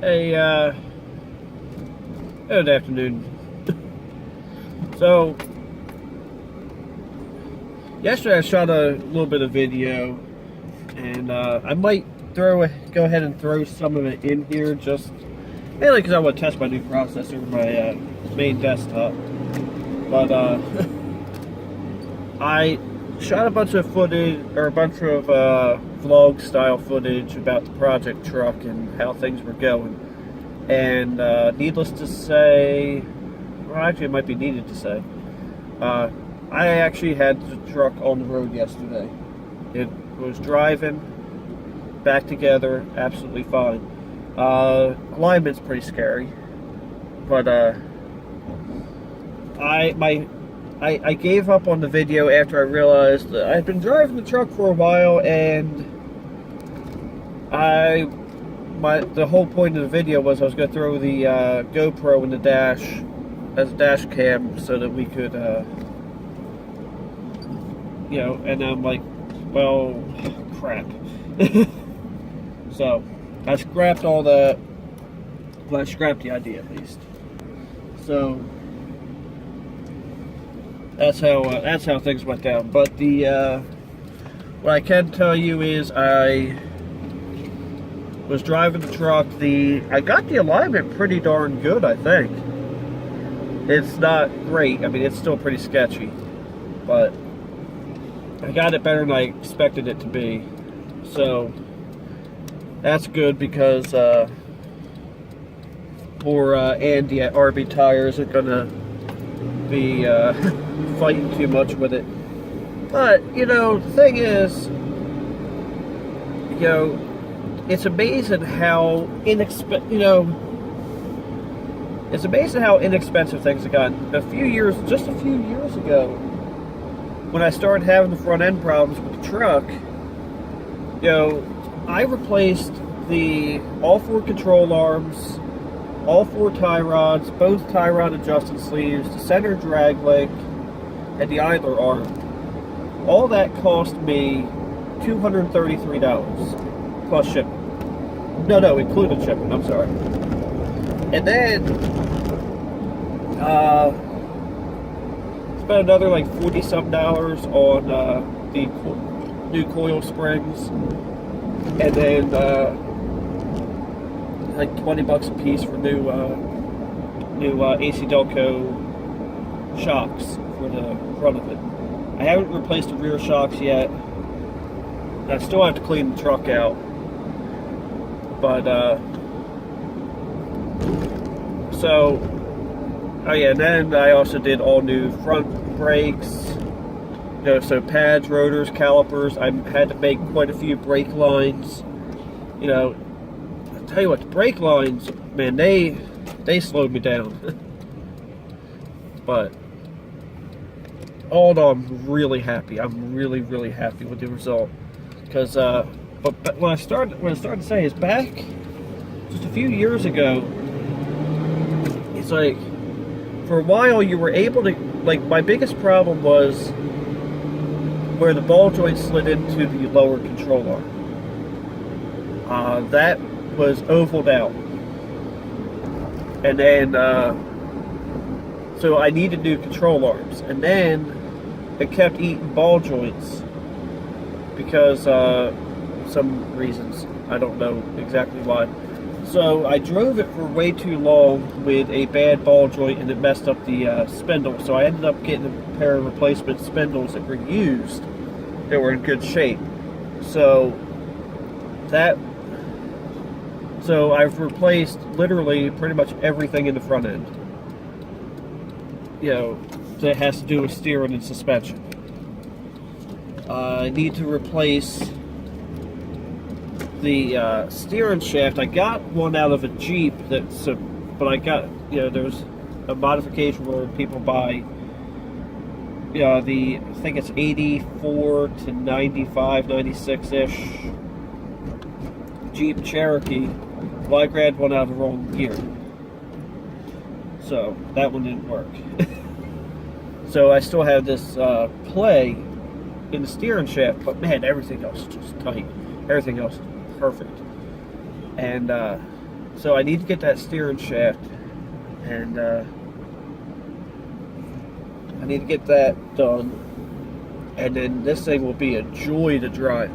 Hey, good afternoon. So, yesterday I shot a little bit of video, and I might go ahead and throw some of it in here, just mainly because I want to test my new processor on my main desktop. But I shot a bunch of footage, or a bunch of vlog style footage about the project truck and how things were going. And needless to say, well, actually, it might be needed to say, I actually had the truck on the road yesterday. It was driving back together absolutely fine. Alignment's pretty scary, but I gave up on the video after I realized that I'd been driving the truck for a while, and the whole point of the video was I was going to throw the GoPro in the dash as a dash cam so that we could, and I'm like, well, crap. So I scrapped all that. Well, I scrapped the idea at least. So that's how things went down. But what I can tell you is I was driving the truck. I got the alignment pretty darn good, I think. It's not great. I mean, it's still pretty sketchy, but I got it better than I expected it to be. So that's good, because poor Andy at RB Tire isn't gonna be fighting too much with it. But the thing is, it's amazing how inexpensive things have gotten. Just a few years ago, when I started having the front end problems with the truck, I replaced all four control arms, all four tie rods, both tie rod adjusting sleeves, the center drag leg, and the idler arm. All that cost me $233 plus shipping. No, including shipping, I'm sorry. And then spent another like $40-something on the new coil springs, and then like $20 a piece for new AC Delco shocks for the front of it. I haven't replaced the rear shocks yet. I still have to clean the truck out, but and then I also did all new front brakes, so pads, rotors, calipers. I had to make quite a few brake lines. I'll tell you what, the brake lines, man, they slowed me down. But all in all, I'm really happy. I'm really, really happy with the result. Because but when I started to say is, back just a few years ago, it's like, for a while you were able to, like, my biggest problem was where the ball joint slid into the lower control arm. That was ovaled out, and then so I needed new control arms, and then it kept eating ball joints because some reasons, I don't know exactly why. So I drove it for way too long with a bad ball joint, and it messed up the spindle. So I ended up getting a pair of replacement spindles that were used, that were in good shape. So I've replaced literally pretty much everything in the front end, that has to do with steering and suspension. I need to replace the steering shaft. I got one out of a Jeep, but I got, there's a modification where people buy, I think it's 84 to 95, 96-ish Jeep Cherokee. Well, I grabbed one out of the wrong gear, so that one didn't work. So I still have this play in the steering shaft, but man, everything else is just tight. Everything else is perfect. And So I need to get that steering shaft, and I need to get that done, and then this thing will be a joy to drive.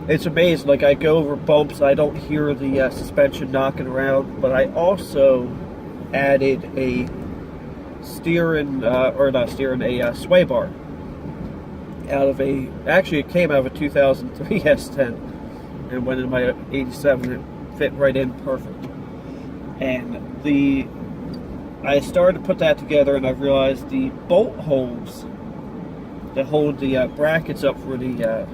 It's amazing. Like, I go over bumps, I don't hear the suspension knocking around, but I also added a steering, or not steering, a sway bar out of actually it came out of a 2003 S10 and went in my 87. It fit right in perfect. And I started to put that together, and I realized the bolt holes that hold the brackets up for the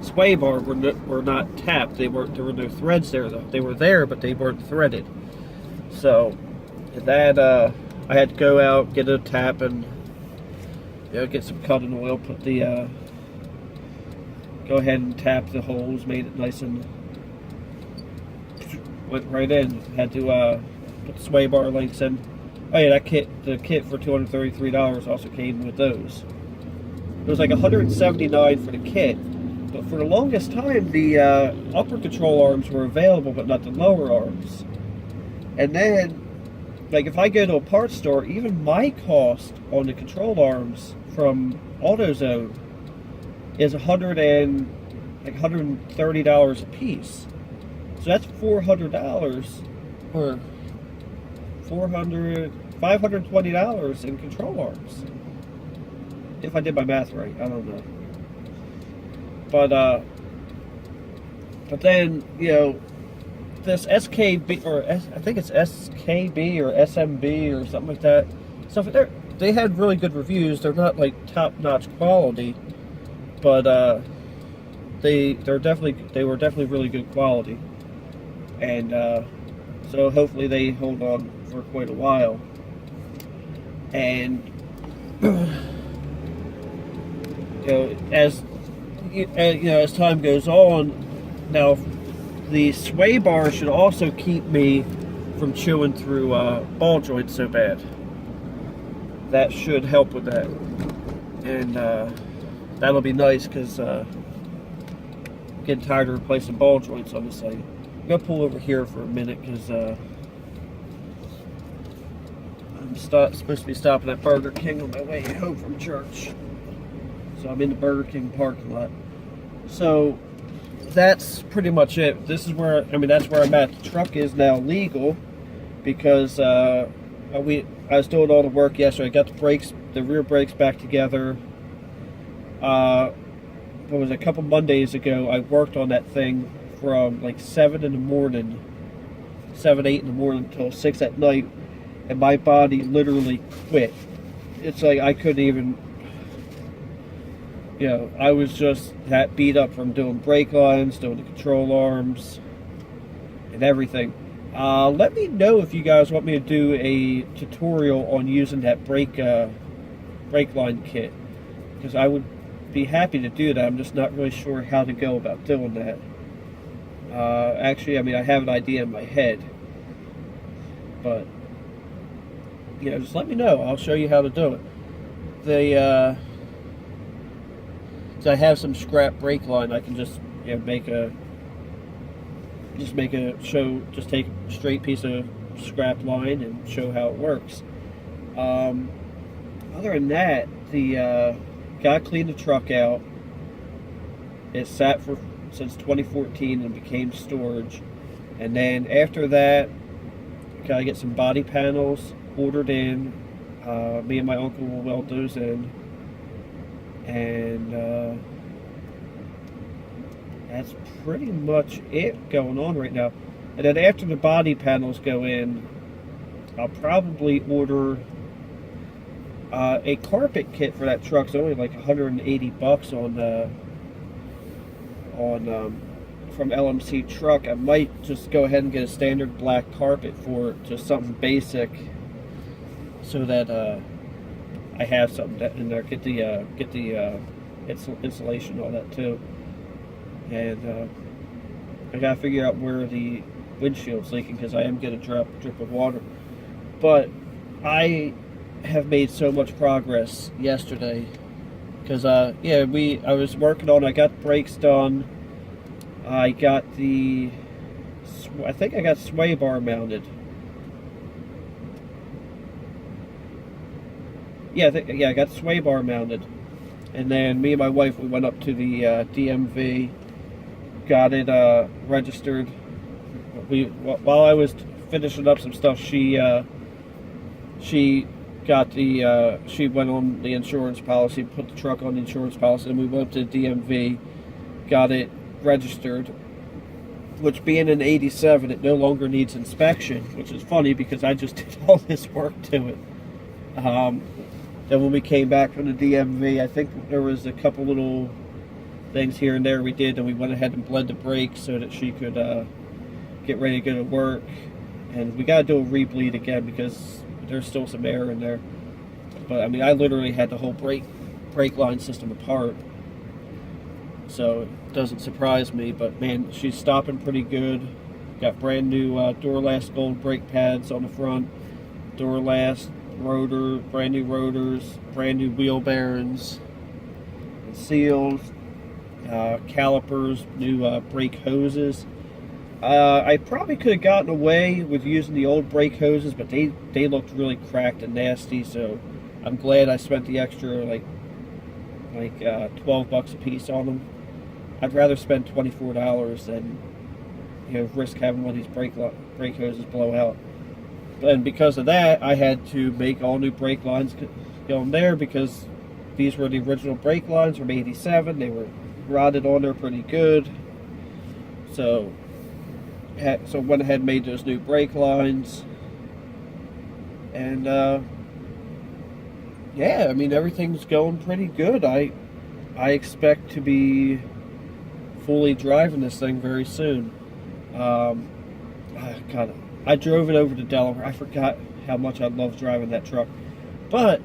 sway bar were not tapped. There were no threads there though. They were there, but they weren't threaded. So that I had to go out, get a tap, and get some cutting oil. Put the go ahead and tap the holes. Made it nice and went right in. Had to put the sway bar links in. Oh yeah, the kit for $233 also came with those. It was like $179 for the kit. But for the longest time, the upper control arms were available, but not the lower arms. And then, like, if I go to a parts store, even my cost on the control arms from AutoZone is $130 a piece. So that's $400 or $520 in control arms. If I did my math right, I don't know. But then, this SKB, or I think it's SKB or SMB or something like that. So they had really good reviews. They're not like top-notch quality, but they were definitely really good quality. And so hopefully they hold on for quite a while. And as time goes on, now the sway bar should also keep me from chewing through ball joints so bad. That should help with that, and that'll be nice because getting tired of replacing ball joints on this thing. I'm gonna pull over here for a minute because I'm supposed to be stopping at Burger King on my way home from church. So I'm in the Burger King parking lot. So that's pretty much it. This is where, that's where I'm at. The truck is now legal because I was doing all the work yesterday. I got the rear brakes back together. It was a couple Mondays ago. I worked on that thing from like 7, 8 in the morning until 6 at night, and my body literally quit. It's like I couldn't even. I was just that beat up from doing brake lines, doing the control arms, and everything. Let me know if you guys want me to do a tutorial on using that brake line kit, because I would be happy to do that. I'm just not really sure how to go about doing that. Actually, I have an idea in my head, but just let me know. I'll show you how to do it. So I have some scrap brake line. I can just take a straight piece of scrap line and show how it works. Other than that, got cleaned the truck out. It sat since 2014 and became storage. And then after that, gotta get some body panels ordered in. Me and my uncle will weld those in. And that's pretty much it going on right now. And then after the body panels go in, I'll probably order a carpet kit for that truck. It's only like $180 from LMC Truck. I might just go ahead and get a standard black carpet for it, just something basic, so that I have something in there. Get the insulation and all that too. And I gotta figure out where the windshield's leaking, because I am getting a drip of water. But I have made so much progress yesterday, because I was working on. I got brakes done. I got the I think I got sway bar mounted. Yeah, I got sway bar mounted. And then me and my wife, we went up to the DMV, got it registered. While I was finishing up some stuff, she got the she went on the insurance policy, put the truck on the insurance policy, and we went up to the DMV, got it registered. Which, being an 87, it no longer needs inspection, which is funny because I just did all this work to it. Then when we came back from the DMV, I think there was a couple little things here and there we did, and we went ahead and bled the brakes so that she could get ready to go to work. And we got to do a rebleed again because there's still some air in there. But I mean, I literally had the whole brake line system apart, so it doesn't surprise me. But man, she's stopping pretty good. Got brand new Duralast gold brake pads on the front, Duralast rotor, brand new rotors, brand new wheel bearings, seals, calipers, new brake hoses. I probably could have gotten away with using the old brake hoses, but they looked really cracked and nasty, so I'm glad I spent the extra like $12 a piece on them. I'd rather spend $24 than, you know, risk having one of these brake hoses blow out. And because of that, I had to make all new brake lines go on there because these were the original brake lines from '87. They were rotted on there pretty good. So went ahead and made those new brake lines. And yeah, I mean, everything's going pretty good. I expect to be fully driving this thing very soon. God, I drove it over to Delaware. I forgot how much I love driving that truck. But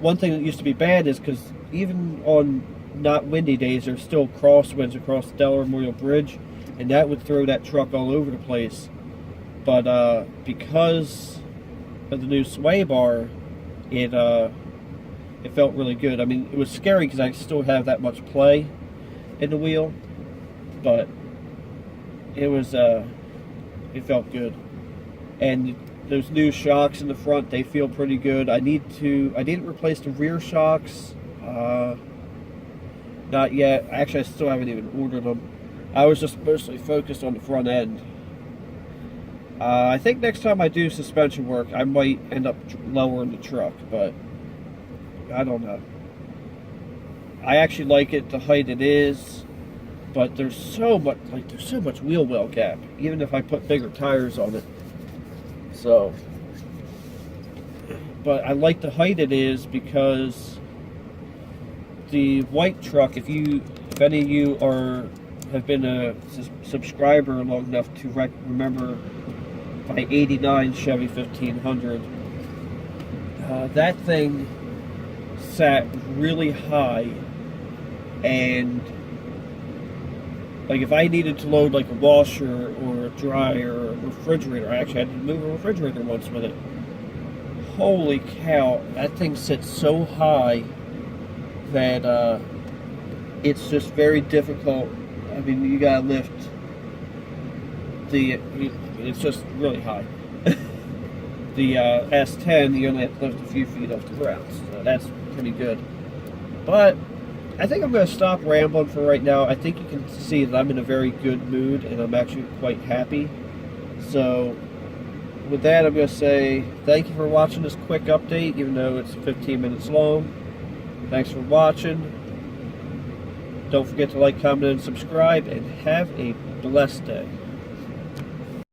one thing that used to be bad is because even on not windy days, there's still crosswinds across the Delaware Memorial Bridge, and that would throw that truck all over the place. But because of the new sway bar, it felt really good. I mean, it was scary because I still have that much play in the wheel, but it felt good. And those new shocks in the front, they feel pretty good. I didn't replace the rear shocks, not yet. Actually, I still haven't even ordered them. I was just mostly focused on the front end. I think next time I do suspension work, I might end up lowering the truck, but I don't know. I actually like it the height it is, but there's so much wheel well gap, even if I put bigger tires on it. So, but I like the height it is because the white truck, if any of you have been a subscriber long enough to remember my '89 Chevy 1500, that thing sat really high, and like if I needed to load like a washer or a dryer or a refrigerator, I actually had to move a refrigerator once with it. Holy cow, that thing sits so high that it's just very difficult. I mean, you gotta lift it's just really high. The S10, you only have to lift a few feet off the ground, so that's pretty good. But I think I'm going to stop rambling for right now. I think you can see that I'm in a very good mood, and I'm actually quite happy. So, with that, I'm going to say thank you for watching this quick update, even though it's 15 minutes long. Thanks for watching. Don't forget to like, comment, and subscribe, and have a blessed day.